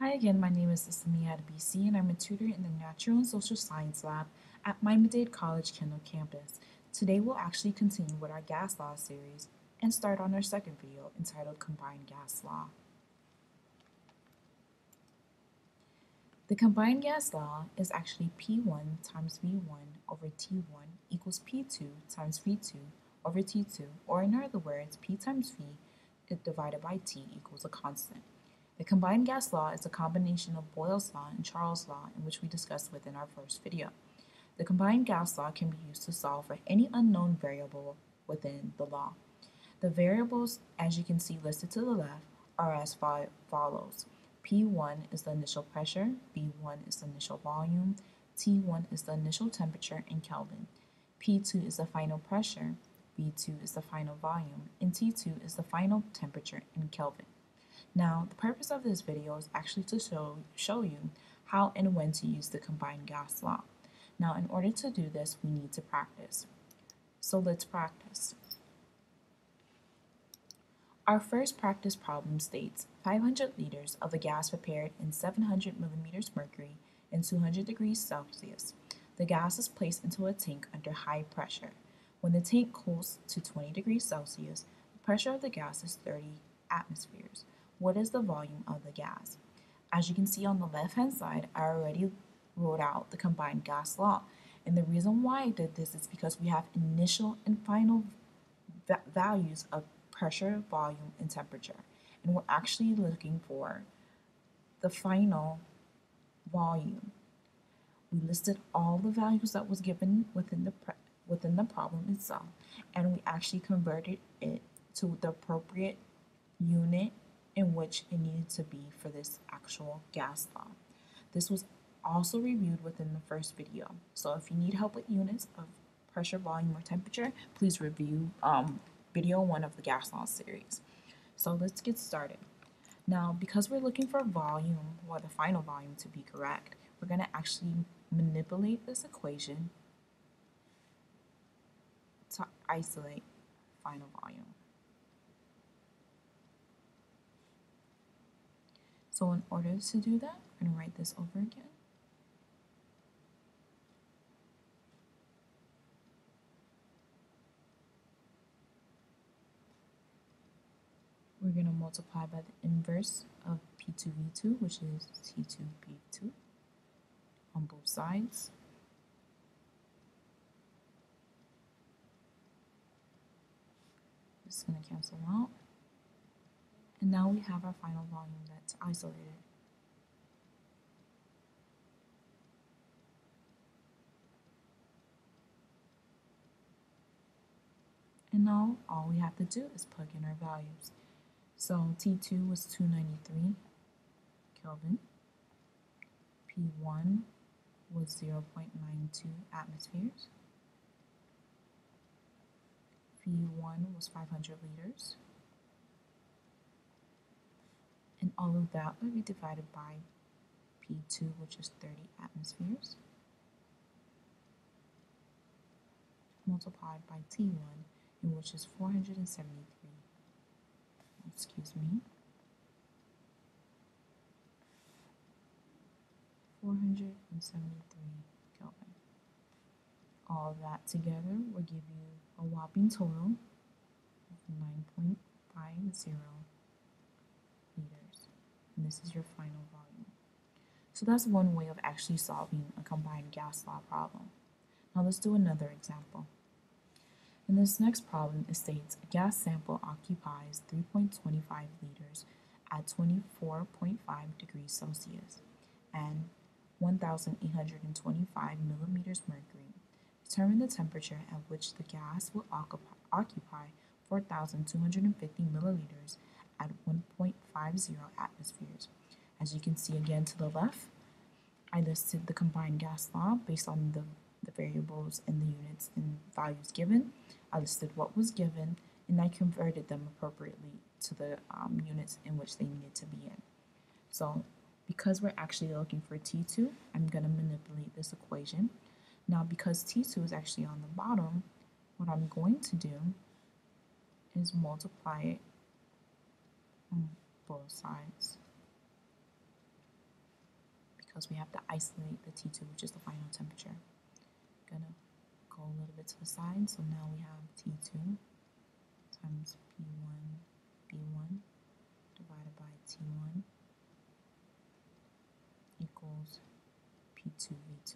Hi again, my name is Samia BC and I'm a tutor in the Natural and Social Science Lab at Miami-Dade College Kendall campus. Today we'll actually continue with our gas law series and start on our second video entitled Combined Gas Law. The combined gas law is actually P1 times V1 over T1 equals P2 times V2 over T2, or in other words, P times V divided by T equals a constant. The combined gas law is a combination of Boyle's law and Charles' law, in which we discussed within our first video. The combined gas law can be used to solve for any unknown variable within the law. The variables, as you can see listed to the left, are as follows. P1 is the initial pressure, V1 is the initial volume, T1 is the initial temperature in Kelvin, P2 is the final pressure, V2 is the final volume, and T2 is the final temperature in Kelvin. Now, the purpose of this video is actually to show you how and when to use the combined gas law. Now, in order to do this, we need to practice. So let's practice. Our first practice problem states 500 liters of a gas prepared in 700 millimeters mercury and 200 degrees Celsius. The gas is placed into a tank under high pressure. When the tank cools to 20 degrees Celsius, the pressure of the gas is 30 atmospheres. What is the volume of the gas? As you can see on the left-hand side, I already wrote out the combined gas law. And the reason why I did this is because we have initial and final values of pressure, volume, and temperature. And we're actually looking for the final volume. We listed all the values that was given within the problem itself, and we actually converted it to the appropriate unit in which it needed to be for this actual gas law. This was also reviewed within the first video. So if you need help with units of pressure, volume, or temperature, please review video 1 of the gas law series. So let's get started. Now, because we're looking for volume, or the final volume to be correct, we're going to actually manipulate this equation to isolate final volume. So in order to do that, I'm going to write this over again. We're going to multiply by the inverse of P2V2, which is T2P2 on both sides. This is going to cancel out. And now we have our final volume that's isolated. And now all we have to do is plug in our values. So T2 was 293 Kelvin. P1 was 0.92 atmospheres. V1 was 500 liters. And all of that would be divided by P2, which is 30 atmospheres, multiplied by T1, in which is 473. Excuse me. 473 Kelvin. All of that together will give you a whopping total of 9.50 liters. And this is your final volume. So that's one way of actually solving a combined gas law problem. Now let's do another example. In this next problem, it states a gas sample occupies 3.25 liters at 24.5 degrees Celsius and 1,825 millimeters mercury. Determine the temperature at which the gas will occupy 4,250 milliliters at 1.50 atmospheres. As you can see again to the left, I listed the combined gas law based on the variables and the units and values given. I listed what was given, and I converted them appropriately to the units in which they needed to be in. So because we're actually looking for T2, I'm going to manipulate this equation. Now, because T2 is actually on the bottom, what I'm going to do is multiply it on both sides. because we have to isolate the T2, which is the final temperature. Gonna go a little bit to the side, so now we have T2 times P1 B1 divided by T1 equals P2 V2.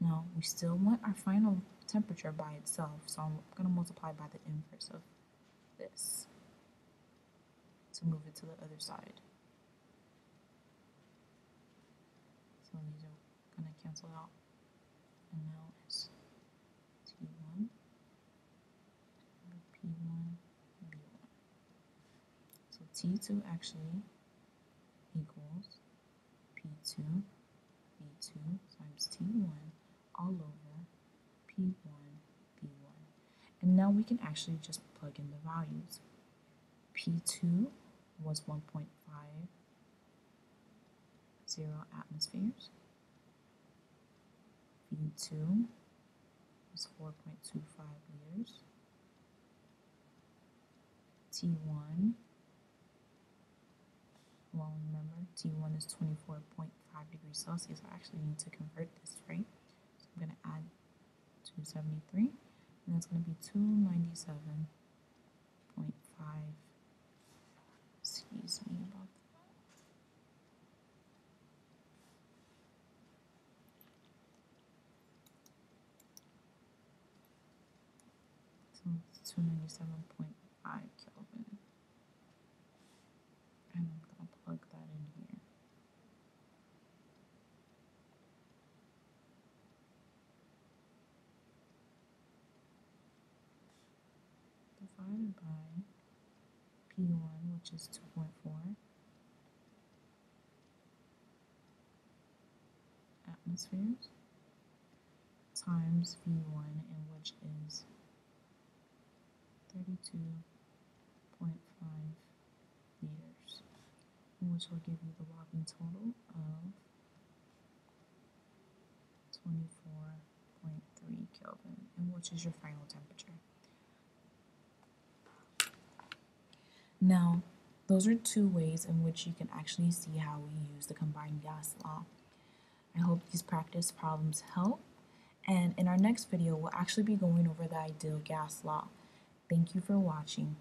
Now we still want our final temperature by itself, so I'm going to multiply by the inverse of this to move it to the other side. So these are going to cancel out, and now it's T1 P1 B1. So T2 actually equals P2 V2 times T1 all over P1 B1. And now we can actually just plug in the values. P2 was 1.50 atmospheres. V2 was 4.25 liters. T1, well, remember, T1 is 24.5 degrees Celsius. I actually need to convert this, right? So I'm going to add 273, and that's going to be 297.5. Excuse me about that. So it's 297.5 Kelvin. And I'm going to plug that in here. Divided by P1, which is 2.4 atmospheres, times V1, in which is 32.5 liters, which will give you the whopping total of 24.3 Kelvin, and which is your final temperature. Now, those are two ways in which you can actually see how we use the combined gas law. I hope these practice problems help, and in our next video, we'll actually be going over the ideal gas law. Thank you for watching.